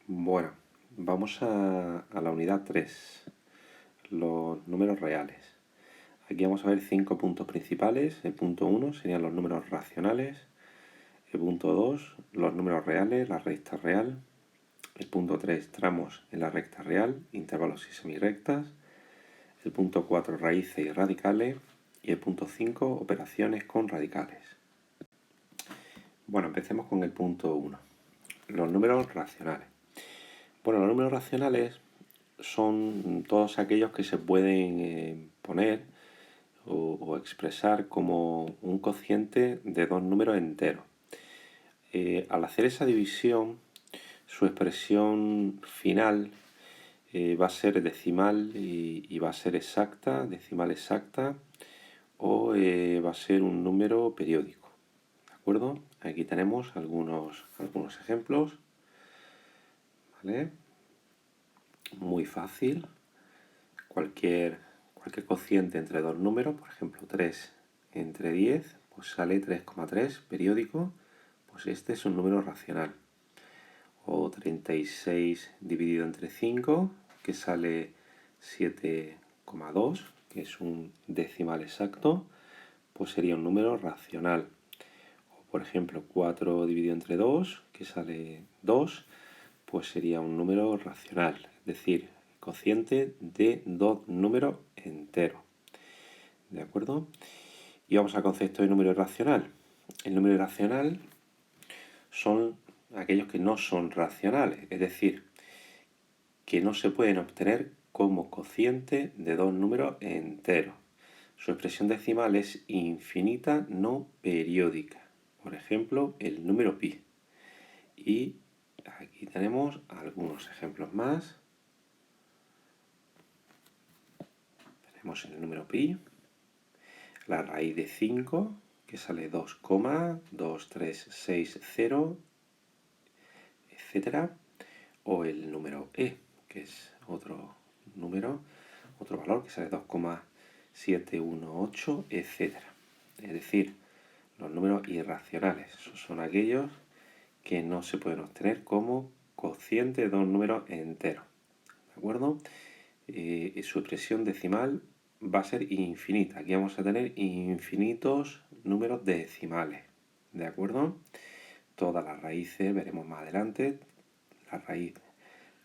Bueno, vamos a la unidad 3, los números reales. Aquí vamos a ver 5 puntos principales. El punto 1 serían los números racionales. El punto 2, los números reales, la recta real. El punto 3, tramos en la recta real, intervalos y semirrectas. El punto 4, raíces y radicales. Y el punto 5, operaciones con radicales. Bueno, empecemos con el punto 1, los números racionales. Bueno, los números racionales son todos aquellos que se pueden poner o expresar como un cociente de dos números enteros. Al hacer esa división, su expresión final va a ser decimal y va a ser exacta, decimal exacta, o va a ser un número periódico. ¿De acuerdo? Aquí tenemos algunos ejemplos. ¿Vale? Muy fácil. Cualquier cociente entre dos números, por ejemplo 3 entre 10, pues sale 3,3 periódico, pues este es un número racional. O 36 dividido entre 5, que sale 7,2, que es un decimal exacto, pues sería un número racional. O por ejemplo 4 dividido entre 2, que sale 2, pues sería un número racional, es decir, cociente de dos números enteros. ¿De acuerdo? Y vamos al concepto de número irracional. El número irracional son aquellos que no son racionales, es decir, que no se pueden obtener como cociente de dos números enteros. Su expresión decimal es infinita, no periódica. Por ejemplo, el número pi. Y aquí tenemos algunos ejemplos más. Tenemos el número pi, la raíz de 5, que sale 2,2360, etcétera, o el número e, que es otro número, otro valor que sale 2,718, etcétera. Es decir, los números irracionales son aquellos que no se pueden obtener como cociente de dos números enteros. ¿De acuerdo? Su expresión decimal va a ser infinita. Aquí vamos a tener infinitos números decimales. ¿De acuerdo? Todas las raíces, veremos más adelante, la raíz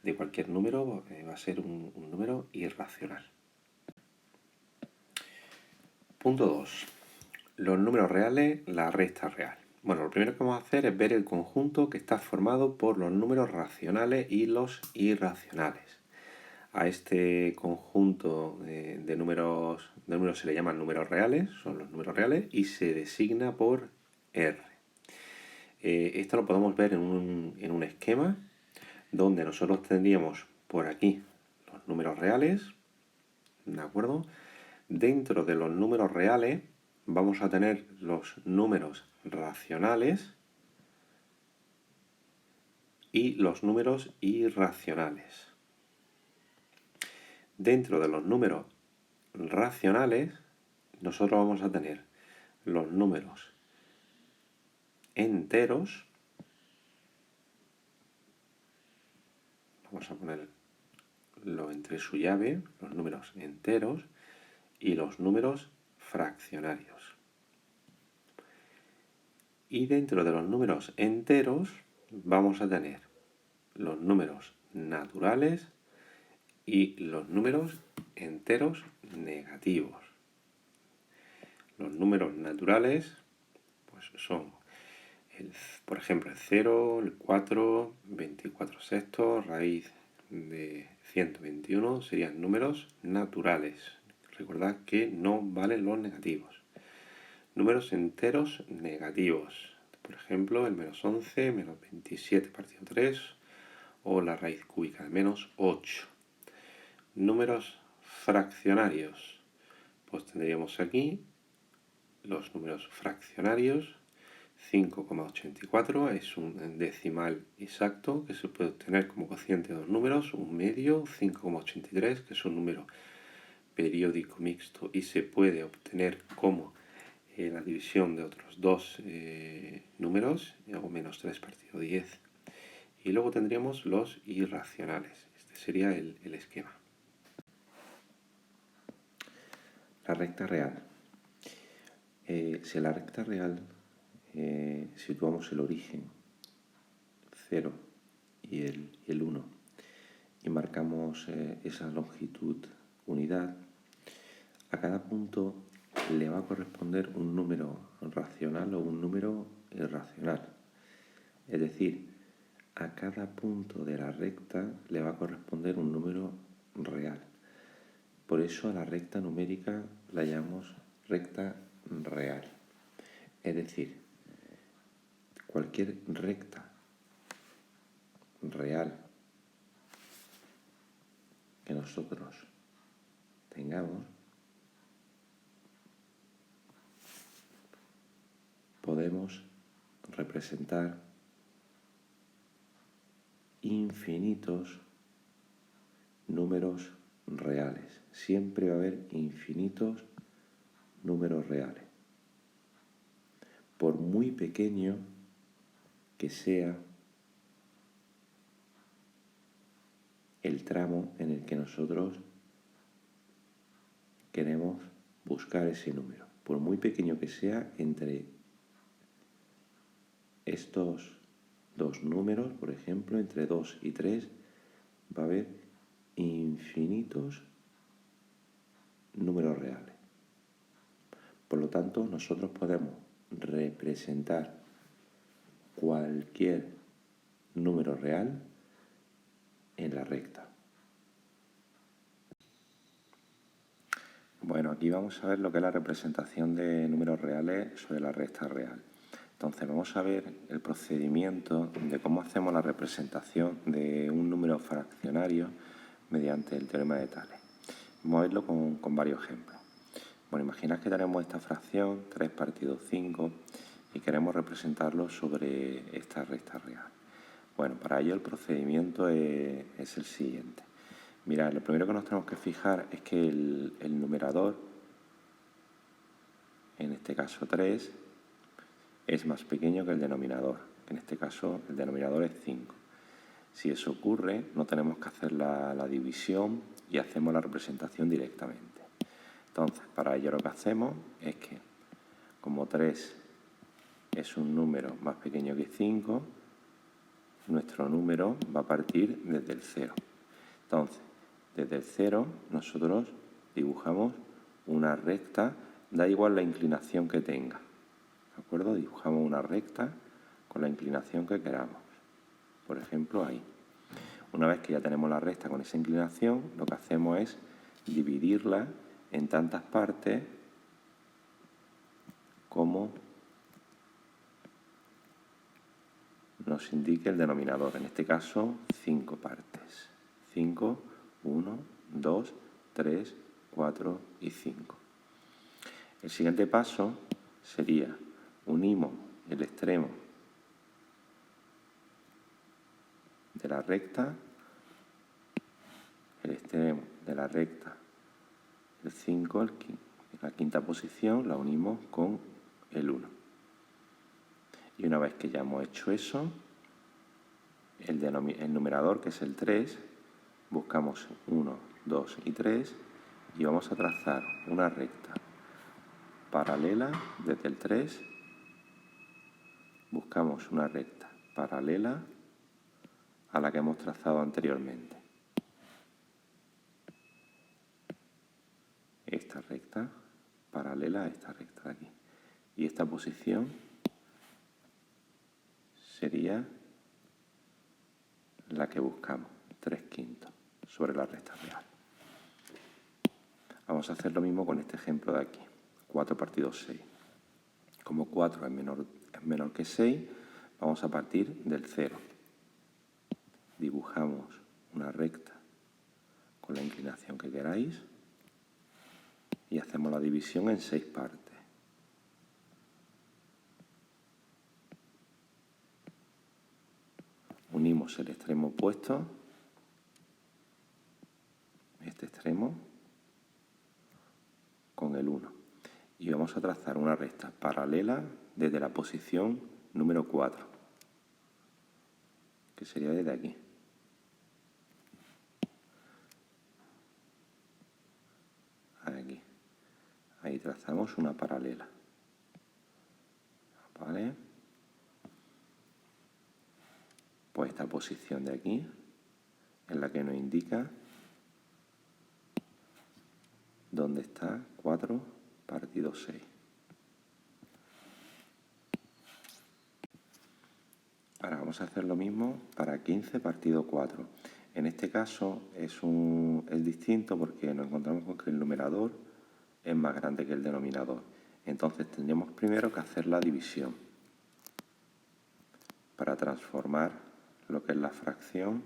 de cualquier número va a ser un número irracional. Punto 2. Los números reales, la recta real. Bueno, lo primero que vamos a hacer es ver el conjunto que está formado por los números racionales y los irracionales. A este conjunto de números se le llaman números reales, son los números reales, y se designa por R. Esto lo podemos ver en un esquema donde nosotros tendríamos por aquí los números reales, ¿de acuerdo? Dentro de los números reales vamos a tener los números racionales y los números irracionales. Dentro de los números racionales nosotros vamos a tener los números enteros, vamos a ponerlo entre su llave, los números enteros y los números fraccionarios. Y dentro de los números enteros vamos a tener los números naturales y los números enteros negativos. Los números naturales pues son, por ejemplo, el 0, el 4, 24 sextos, raíz de 121 serían números naturales. Recordad que no valen los negativos. Números enteros negativos. Por ejemplo, el menos 11, menos 27 partido 3 o la raíz cúbica de menos 8. Números fraccionarios. Pues tendríamos aquí los números fraccionarios. 5,84 es un decimal exacto que se puede obtener como cociente de dos números, un medio, 5,83 que es un número periódico mixto y se puede obtener como la división de otros dos números, o menos 3 partido 10, Y luego tendríamos los irracionales. Este sería el esquema. La recta real. Si en la recta real situamos el origen 0 y el 1 y marcamos esa longitud unidad, a cada punto le va a corresponder un número racional o un número irracional. Es decir, a cada punto de la recta le va a corresponder un número real. Por eso a la recta numérica la llamamos recta real. Es decir, cualquier recta real que nosotros tengamos, podemos representar infinitos números reales. Siempre va a haber infinitos números reales. Por muy pequeño que sea el tramo en el que nosotros queremos buscar ese número. Por muy pequeño que sea, entre estos dos números, por ejemplo, entre 2 y 3, va a haber infinitos números reales. Por lo tanto, nosotros podemos representar cualquier número real en la recta. Bueno, aquí vamos a ver lo que es la representación de números reales sobre la recta real. Entonces vamos a ver el procedimiento de cómo hacemos la representación de un número fraccionario mediante el teorema de Tales. Vamos a verlo con varios ejemplos. Bueno, imaginad que tenemos esta fracción, 3 partido 5, y queremos representarlo sobre esta recta real. Bueno, para ello el procedimiento es el siguiente. Mirad, lo primero que nos tenemos que fijar es que el numerador, en este caso 3, es más pequeño que el denominador. En este caso el denominador es 5. Si eso ocurre, no tenemos que hacer la división y hacemos la representación directamente. Entonces, para ello lo que hacemos es que, como 3 es un número más pequeño que 5, nuestro número va a partir desde el 0. Entonces, desde el 0 nosotros dibujamos una recta, da igual la inclinación que tenga, ¿de acuerdo? Dibujamos una recta con la inclinación que queramos. Por ejemplo, ahí. Una vez que ya tenemos la recta con esa inclinación, lo que hacemos es dividirla en tantas partes como nos indique el denominador. En este caso, 5 partes. 5, 1, 2, 3, 4 y 5. El siguiente paso sería unimos el extremo de la recta, el extremo de la recta, el 5, la quinta posición, la unimos con el 1. Y una vez que ya hemos hecho eso, el numerador, que es el 3, buscamos 1, 2 y 3 y vamos a trazar una recta paralela desde el 3, buscamos una recta paralela a la que hemos trazado anteriormente. Esta recta paralela a esta recta de aquí. Y esta posición sería la que buscamos, 3/5, sobre la recta real. Vamos a hacer lo mismo con este ejemplo de aquí, 4 partido 6. Como 4 es menor que 6, vamos a partir del 0. Dibujamos una recta con la inclinación que queráis y hacemos la división en 6 partes. Unimos el extremo opuesto, este extremo, con el 1. Y vamos a trazar una recta paralela desde la posición número 4, que sería desde aquí. Aquí. Ahí trazamos una paralela. ¿Vale? Pues esta posición de aquí es la que nos indica dónde está 4 partido 6. Ahora vamos a hacer lo mismo para 15 partido 4. En este caso es distinto porque nos encontramos con que el numerador es más grande que el denominador. Entonces tendríamos primero que hacer la división para transformar lo que es la fracción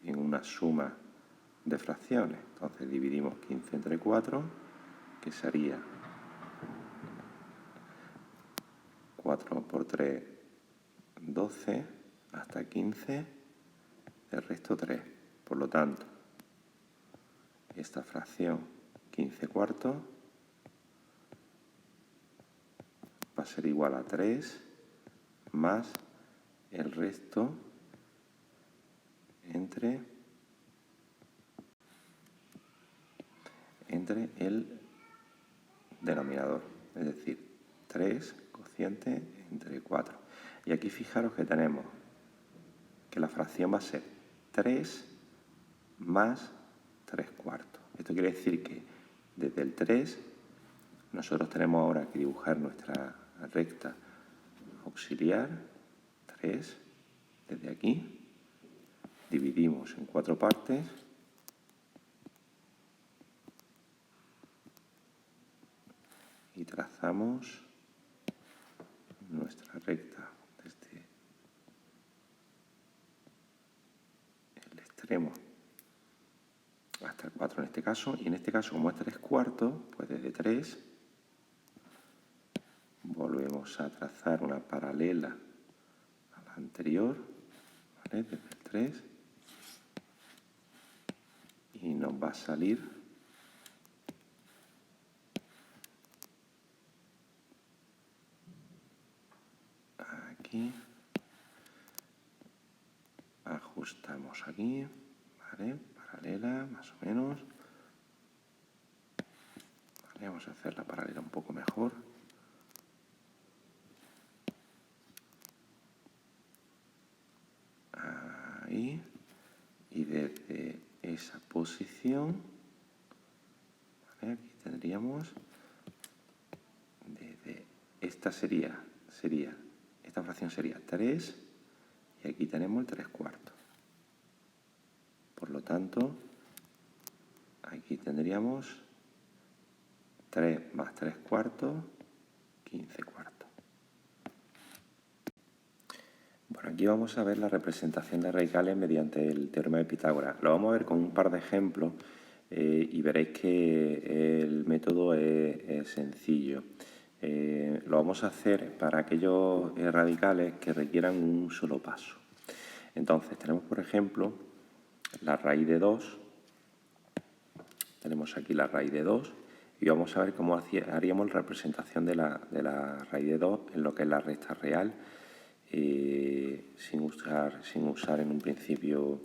en una suma de fracciones. Entonces dividimos 15 entre 4, que sería 4 por 3, 12, hasta 15, el resto 3. Por lo tanto, esta fracción 15 cuartos va a ser igual a 3 más el resto entre el denominador, es decir, 3 cociente entre 4. Y aquí fijaros que tenemos que la fracción va a ser 3 más 3 cuartos. Esto quiere decir que desde el 3 nosotros tenemos ahora que dibujar nuestra recta auxiliar, 3, desde aquí, dividimos en 4 partes y trazamos nuestra recta desde el extremo hasta el 4 en este caso, y en este caso como es 3 cuartos, pues desde 3 volvemos a trazar una paralela a la anterior, ¿vale? Desde el 3, y nos va a salir aquí, ajustamos aquí, ¿vale? Paralela, más o menos. Vale, vamos a hacer la paralela un poco mejor. Ahí. Y desde esa posición, ¿vale? Aquí tendríamos, desde esta esta fracción sería 3, y aquí tenemos el 3 cuartos. Por lo tanto, aquí tendríamos 3 más 3 cuartos, 15 cuartos. Bueno, aquí vamos a ver la representación de radicales mediante el teorema de Pitágoras. Lo vamos a ver con un par de ejemplos y veréis que el método es sencillo. Lo vamos a hacer para aquellos radicales que requieran un solo paso. Entonces, tenemos, por ejemplo, la raíz de 2. Tenemos aquí la raíz de 2 y vamos a ver cómo haríamos la representación de la raíz de 2 en lo que es la recta real, sin usar en un principio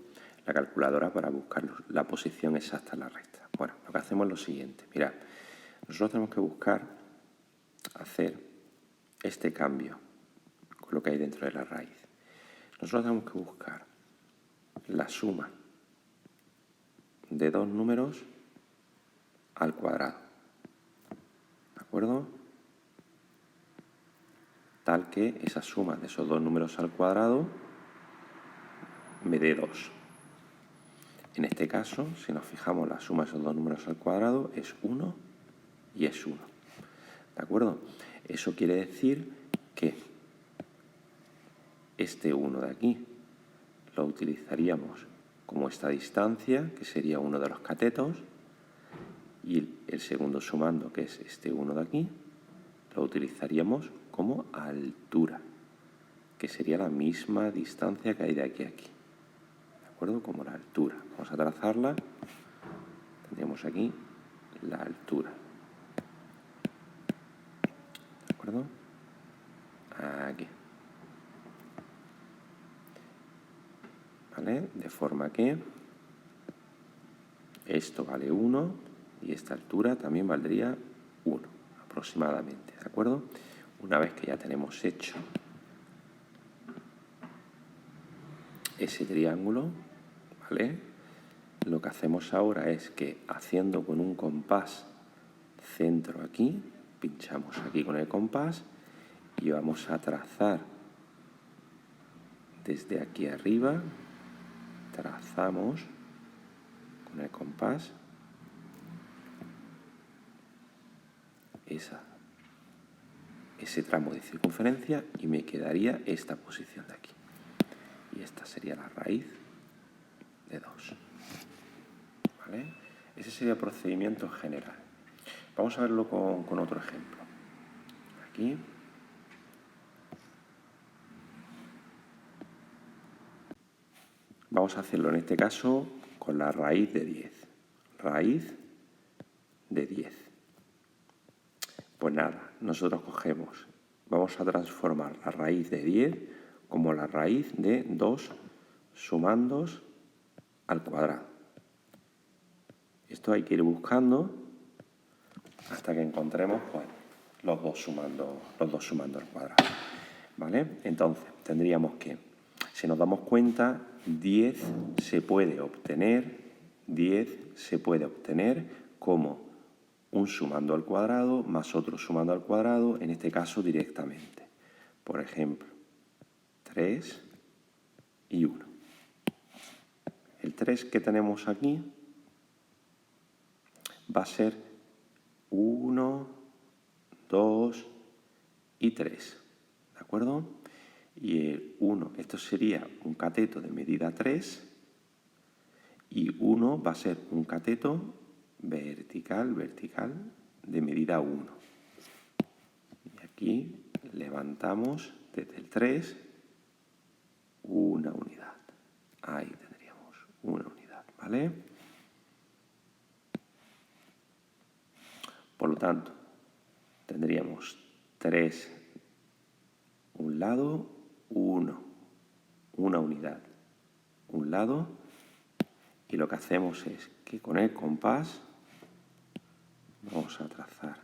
la calculadora para buscar la posición exacta de la recta. Bueno, lo que hacemos es lo siguiente. Mirad, nosotros tenemos que buscar hacer este cambio con lo que hay dentro de la raíz. Nosotros tenemos que buscar la suma de dos números al cuadrado, ¿de acuerdo? Tal que esa suma de esos dos números al cuadrado me dé 2. En este caso, si nos fijamos, la suma de esos dos números al cuadrado es 1 y es 1. ¿De acuerdo? Eso quiere decir que este 1 de aquí lo utilizaríamos como esta distancia, que sería uno de los catetos, y el segundo sumando, que es este 1 de aquí, lo utilizaríamos como altura, que sería la misma distancia que hay de aquí a aquí. ¿De acuerdo? Como la altura. Vamos a trazarla. Tendríamos aquí la altura. ¿De acuerdo? Aquí. ¿vale? De forma que esto vale 1 y esta altura también valdría 1 aproximadamente, ¿de acuerdo? Una vez que ya tenemos hecho ese triángulo, ¿vale? Lo que hacemos ahora es que haciendo con un compás centro aquí, pinchamos aquí con el compás y vamos a trazar desde aquí arriba, trazamos con el compás ese tramo de circunferencia y me quedaría esta posición de aquí. Y esta sería la raíz de 2. ¿Vale? Ese sería el procedimiento general. Vamos a verlo con otro ejemplo. Aquí. Vamos a hacerlo en este caso con la raíz de 10. Raíz de 10. Pues nada, nosotros cogemos, vamos a transformar la raíz de 10 como la raíz de 2 sumandos al cuadrado. Esto hay que ir buscando hasta que encontremos pues, los dos sumando al cuadrado. ¿Vale? Entonces, tendríamos que, si nos damos cuenta, 10 se puede obtener como un sumando al cuadrado más otro sumando al cuadrado, en este caso directamente. Por ejemplo, 3 y 1. El 3 que tenemos aquí va a ser 1, 2 y 3. ¿De acuerdo? Y el 1, esto sería un cateto de medida 3 y 1 va a ser un cateto vertical de medida 1. Y aquí levantamos desde el 3 una unidad. Ahí tendríamos una unidad, ¿vale? Por lo tanto, tendríamos 3 un lado, 1, una unidad, un lado, y lo que hacemos es que con el compás vamos a trazar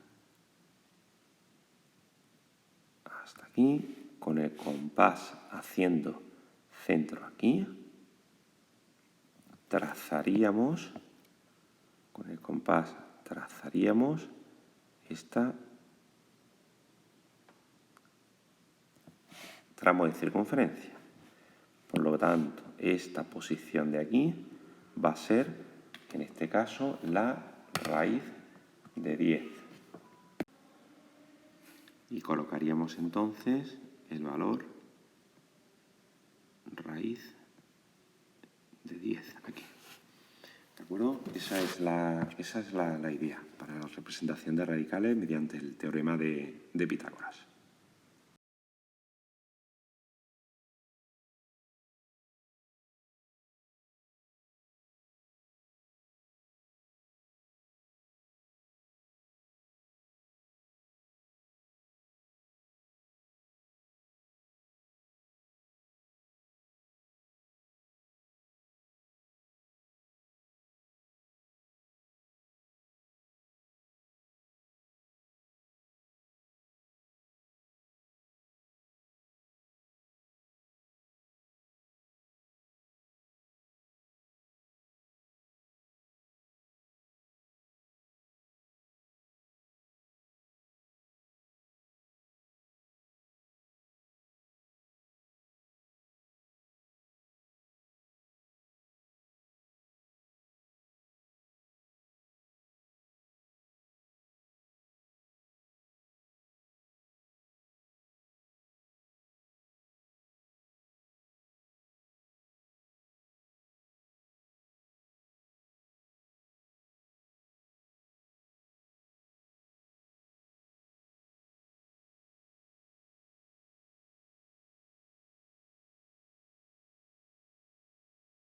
hasta aquí, con el compás haciendo centro aquí, trazaríamos, con el compás trazaríamos esta tramo de circunferencia. Por lo tanto, esta posición de aquí va a ser, en este caso, la raíz de 10. Y colocaríamos entonces el valor raíz de 10 aquí. ¿De acuerdo? Esa es la idea para la representación de radicales mediante el teorema de Pitágoras.